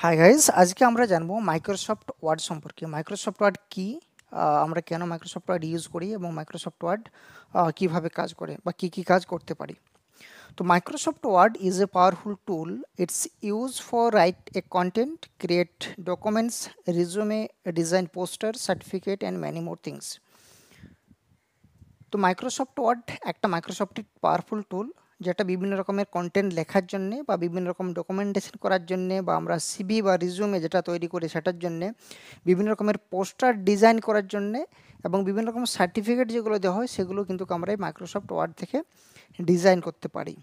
Hi guys, আজকে আমরা জানবো মাইক্রোসফট ওয়ার্ড সম্পর্কে। মাইক্রোসফট ওয়ার্ড কি, আমরা কেন মাইক্রোসফট ওয়ার্ড ইউজ করি এবং মাইক্রোসফট ওয়ার্ড কিভাবে কাজ করে বা কি কাজ করতে পারি। তো Microsoft Word is a powerful tool. It's use for write a content, create documents, resume, design poster, certificate and many more things. তো মাইক্রোসফট ওয়ার্ড একটা মাইক্রোসফটের পাওয়ারফুল টুল, যেটা বিভিন্ন রকমের কন্টেন্ট লেখার জন্যে বা বিভিন্ন রকম ডকুমেন্টেশন করার জন্যে বা আমরা সিভি বা রিজুমে যেটা তৈরি করি সেটার জন্যে, বিভিন্ন রকমের পোস্টার ডিজাইন করার জন্যে এবং বিভিন্ন রকম সার্টিফিকেট যেগুলো দেওয়া হয় সেগুলো কিন্তু আমরা এই মাইক্রোসফট ওয়ার্ড থেকে ডিজাইন করতে পারি।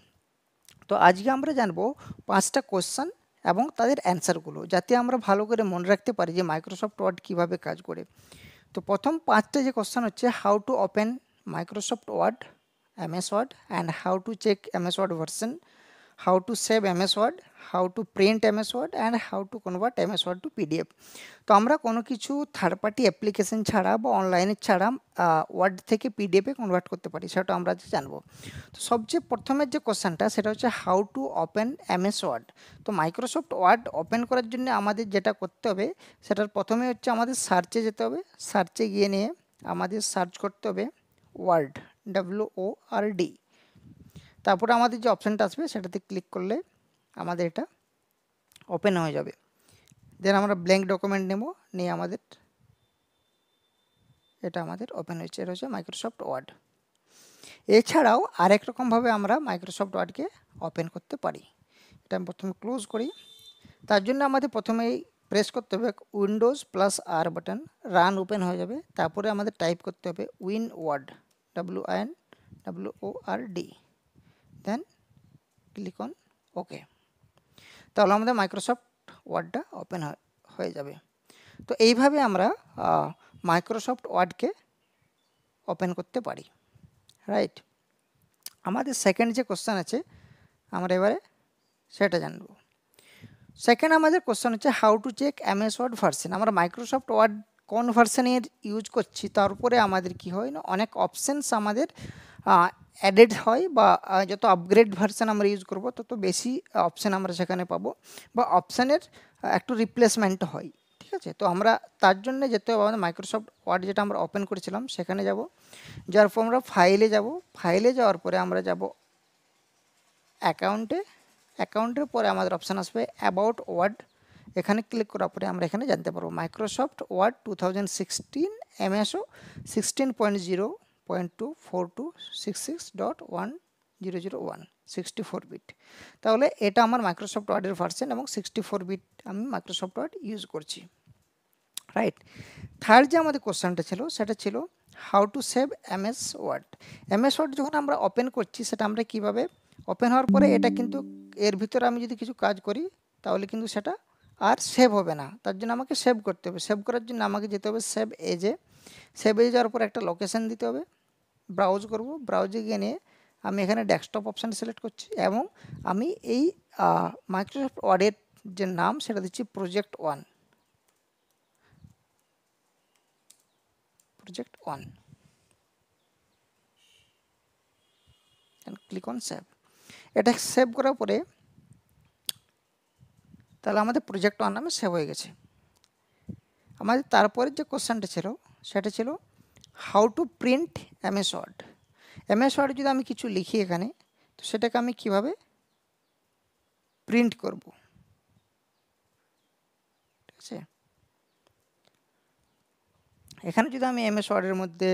তো আজকে আমরা জানবো 5টা কোশ্চেন এবং তাদের অ্যান্সারগুলো, যাতে আমরা ভালো করে মনে রাখতে পারি যে মাইক্রোসফট ওয়ার্ড কীভাবে কাজ করে। তো প্রথম 5টা যে কোশ্চেন হচ্ছে, how to open Microsoft Word, MS Word, and how to check MS Word version, how to save MS Word, how to print MS Word, and how to convert MS Word to PDF. তো আমরা কোনো কিছু third party application ছাড়া বা অনলাইনে ছাড়া word থেকে পিডিএফে convert করতে পারি, সেটা আমরা জানবো। তো সবচেয়ে প্রথমের যে কোশ্চেনটা সেটা হচ্ছে how to open MS Word। তো মাইক্রোসফট ওয়ার্ড ওপেন করার জন্য আমাদের যেটা করতে হবে, সেটার প্রথমে হচ্ছে আমাদের সার্চে যেতে হবে। সার্চে গিয়ে নিয়ে আমাদের সার্চ করতে হবে ওয়ার্ড, WORD। তারপরে আমাদের যে অপশানটা আসবে সেটাতে ক্লিক করলে আমাদের এটা ওপেন হয়ে যাবে। দেন আমরা ব্ল্যাঙ্ক ডকুমেন্ট নেব, নিয়ে এটা আমাদের ওপেন হয়েছে। এটা হচ্ছে মাইক্রোসফট ওয়ার্ড। এছাড়াও আরেক রকমভাবে আমরা মাইক্রোসফট ওয়ার্ডকে ওপেন করতে পারি। এটা আমি প্রথমে ক্লোজ করি। তার জন্য আমাদের প্রথমেই প্রেস করতে হবে Windows plus R button, run open হয়ে যাবে। তারপরে আমাদের টাইপ করতে হবে WinWord, WINWORD, then click on okay. তাহলে আমাদের মাইক্রোসফট ওয়ার্ডটা ওপেন হয়ে যাবে। তো এইভাবে আমরা মাইক্রোসফট ওয়ার্ডকে ওপেন করতে পারি, রাইট। আমাদের সেকেন্ড যে কোশ্চেন আছে আমরা এবারে সেটা জানব। সেকেন্ড আমাদের কোশ্চেন হচ্ছে how to check MS word version. আমরা মাইক্রোসফট ওয়ার্ড কোন ভার্সনের ইউজ করছি তার উপরে আমাদের কি হয় না, অনেক অপশানস আমাদের অ্যাডেড হয়, বা যত আপগ্রেড ভার্সন আমরা ইউজ করব তত বেশি অপশান আমরা সেখানে পাবো, বা অপশানের একটু রিপ্লেসমেন্ট হয়, ঠিক আছে। তো আমরা তার জন্য যেতে হবে আমাদের মাইক্রোসফট ওয়ার্ড যেটা আমরা ওপেন করেছিলাম সেখানে যাব। যার পর আমরা ফাইলে যাব। ফাইলে যাওয়ার পরে আমরা যাব অ্যাকাউন্টের পরে আমাদের অপশান আসবে অ্যাবাউট ওয়ার্ড। এখানে ক্লিক করার পরে আমরা এখানে জানতে পারবো মাইক্রোসফট ওয়ার্ড 2016 MSO 16.0.24266.1001 64 বিট। তাহলে এটা আমার মাইক্রোসফট ওয়ার্ডের ভার্সন এবং 64 বিট আমি মাইক্রোসফট ওয়ার্ড ইউজ করছি, রাইট। থার্ড যে আমাদের কোশ্চেনটা ছিল সেটা ছিল how to save MS word. MS word যখন আমরা ওপেন করছি সেটা আমরা কিভাবে ওপেন হওয়ার পরে এটা কিন্তু এর ভিতরে আমি যদি কিছু কাজ করি তাহলে কিন্তু সেটা আর সেভ হবে না। তার জন্য আমাকে সেভ করতে হবে। সেভ করার জন্য আমাকে যেতে হবে সেভ এজে। সেভ এজে যাওয়ার পর একটা লোকেশন দিতে হবে। ব্রাউজ করব, ব্রাউজে গিয়ে নিয়ে আমি এখানে ডেস্কটপ অপশান সিলেক্ট করছি এবং আমি এই মাইক্রোসফট ওয়ার্ডের যে নাম সেটা দিচ্ছি প্রজেক্ট 1। Click on save. এটা সেভ করার পরে তাহলে আমাদের প্রজেক্ট 1 নামে সেভ হয়ে গেছে। আমাদের তারপরের যে কোশ্চেনটা ছিল সেটা ছিল how to print MS word. MS word যদি আমি কিছু লিখি এখানে, তো সেটাকে আমি কিভাবে প্রিন্ট করব, ঠিক আছে। এখানে যদি আমি MS ওয়ার্ডের মধ্যে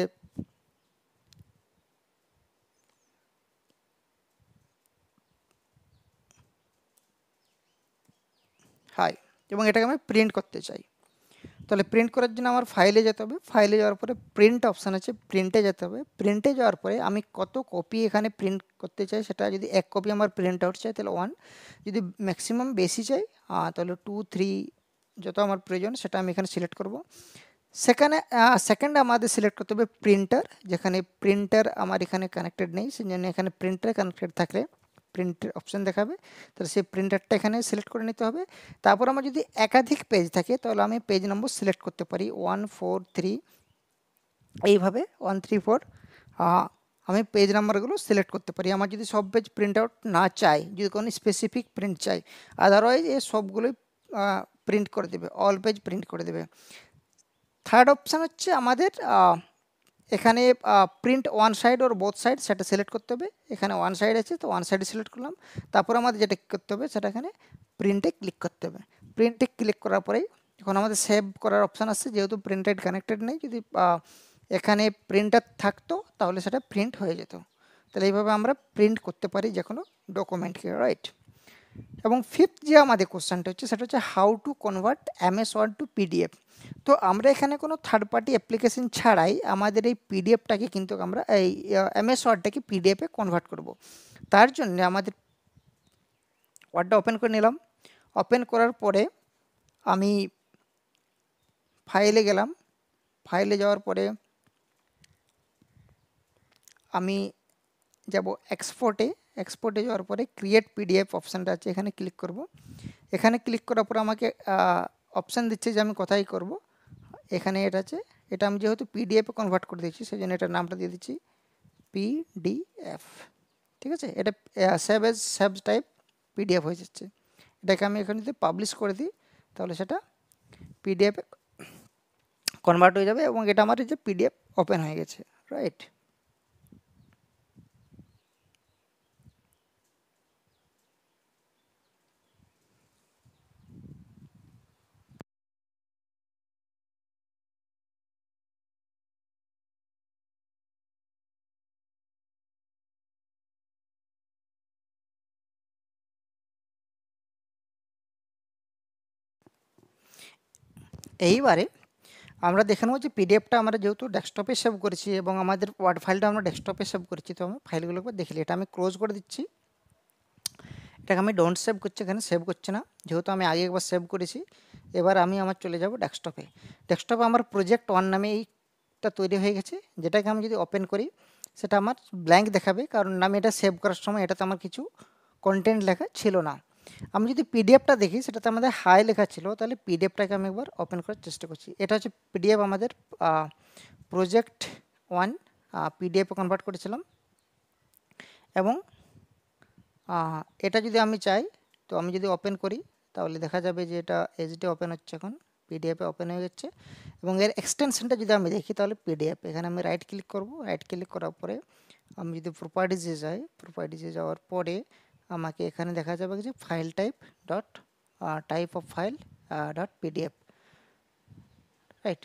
হাই এবং এটাকে আমি প্রিন্ট করতে চাই, তাহলে প্রিন্ট করার জন্য আমার ফাইলে যেতে হবে। ফাইলে যাওয়ার পরে প্রিন্ট অপশান আছে, প্রিন্টে যেতে হবে। প্রিন্টে যাওয়ার পরে আমি কত কপি এখানে প্রিন্ট করতে চাই, সেটা যদি 1 কপি আমার প্রিন্ট আউট চাই তাহলে 1, যদি ম্যাক্সিমাম বেশি চাই তাহলে 2, 3 যত আমার প্রয়োজন সেটা আমি এখানে সিলেক্ট করব। সেকেন্ডে আমাদের সিলেক্ট করতে হবে প্রিন্টার, যেখানে প্রিন্টার আমার এখানে কানেক্টেড নেই, সেই জন্য এখানে প্রিন্টার কানেক্টেড থাকলে প্রিন্টের অপশান দেখাবে, তাহলে সেই প্রিন্টারটা এখানে সিলেক্ট করে নিতে হবে। তারপর আমার যদি একাধিক পেজ থাকে তাহলে আমি পেজ নম্বর সিলেক্ট করতে পারি 1, 4, 3, এইভাবে 1, 3, 4 আমি পেজ নাম্বারগুলো সিলেক্ট করতে পারি। আমার যদি সব পেজ প্রিন্ট আউট না চাই, যদি কোনো স্পেসিফিক প্রিন্ট চাই, আদারওয়াইজ এই সবগুলোই প্রিন্ট করে দেবে, অল পেজ প্রিন্ট করে দেবে। থার্ড অপশান হচ্ছে আমাদের এখানে প্রিন্ট ওয়ান সাইড ওর বোথ সাইড, সেটা সিলেক্ট করতে হবে। এখানে ওয়ান সাইড আছে তো ওয়ান সাইডে সিলেক্ট করলাম। তারপর আমাদের যেটা করতে হবে সেটা এখানে প্রিন্টে ক্লিক করতে হবে। প্রিন্টে ক্লিক করার পরেই এখন আমাদের সেভ করার অপশান আসছে, যেহেতু প্রিন্টেড কানেক্টেড নেই, যদি এখানে প্রিন্টার থাকতো তাহলে সেটা প্রিন্ট হয়ে যেত। তাহলে এইভাবে আমরা প্রিন্ট করতে পারি যে কোনো ডকুমেন্টকে, রাইট। এবং ফিফথ যে আমাদের কোশ্চেনটা হচ্ছে সেটা হচ্ছে how to convert MS Word to PDF. তো আমরা এখানে কোনো থার্ড পার্টি অ্যাপ্লিকেশন ছাড়াই আমাদের এই পিডিএফটাকে কিন্তু আমরা এই এমএস ওয়ার্ডটাকে পিডিএফে কনভার্ট করব। তার জন্য আমাদের ওয়ার্ডটা ওপেন করে নিলাম। ওপেন করার পরে আমি ফাইলে গেলাম। ফাইলে যাওয়ার পরে আমি যাব এক্সপোর্টে। এক্সপোর্টে যাওয়ার পরে ক্রিয়েট পিডিএফ অপশানটা আছে, এখানে ক্লিক করব। এখানে ক্লিক করার পরে আমাকে অপশান দিচ্ছে যে আমি কোথায় করব। এখানে এটা আছে, এটা আমি যেহেতু পিডিএফে কনভার্ট করে দিচ্ছি সেই জন্য এটার নামটা দিয়ে দিচ্ছি পিডিএফ। ঠিক আছে, এটা সেভ টাইপ পিডিএফ হয়ে যাচ্ছে। এটাকে আমি এখানে যদি পাবলিশ করে দিই তাহলে সেটা পিডিএফে কনভার্ট হয়ে যাবে এবং এটা আমার এই যে পিডিএফ ওপেন হয়ে গেছে, রাইট। এইবারে আমরা দেখে নেব যে পিডিএফটা আমরা যেহেতু ডেস্কটপে সেভ করেছি এবং আমাদের ওয়ার্ড ফাইলটা আমরা ডেস্কটপে সেভ করেছি, তো আমরা ফাইলগুলোকে দেখি। এটা আমি ক্লোজ করে দিচ্ছি। এটাকে আমি ডোন্ট সেভ করছি, এখানে সেভ করছে না, যেহেতু আমি আগে একবার সেভ করেছি। এবার আমি আমার চলে যাব ডেস্কটপে। ডেস্কটপে আমার প্রজেক্ট ওয়ান নামে এইটা তৈরি হয়ে গেছে, যেটাকে আমি যদি ওপেন করি সেটা আমার ব্ল্যাঙ্ক দেখাবে, কারণ আমি এটা সেভ করার সময় এটাতে আমার কিছু কন্টেন্ট লেখা ছিল না। আমি যদি পিডিএফটা দেখি সেটাতে আমাদের হাই লেখা ছিল, তাহলে পিডিএফটাকে আমি একবার ওপেন করার চেষ্টা করছি। এটা হচ্ছে পিডিএফ, আমাদের প্রজেক্ট ওয়ান পিডিএফে কনভার্ট করেছিলাম। এবং এটা যদি আমি চাই তো আমি যদি ওপেন করি তাহলে দেখা যাবে যে এটা এইচডি ওপেন হচ্ছে, এখন পিডিএফে ওপেন হয়ে যাচ্ছে। এবং এর এক্সটেনশনটা যদি আমি দেখি তাহলে পিডিএফ, এখানে আমি রাইট ক্লিক করব। রাইট ক্লিক করার পরে আমি যদি প্রপার্টিজে যাই, প্রপার্টিজে যাওয়ার পরে আমাকে এখানে দেখা যাবে যে file type dot type of file dot PDF, right.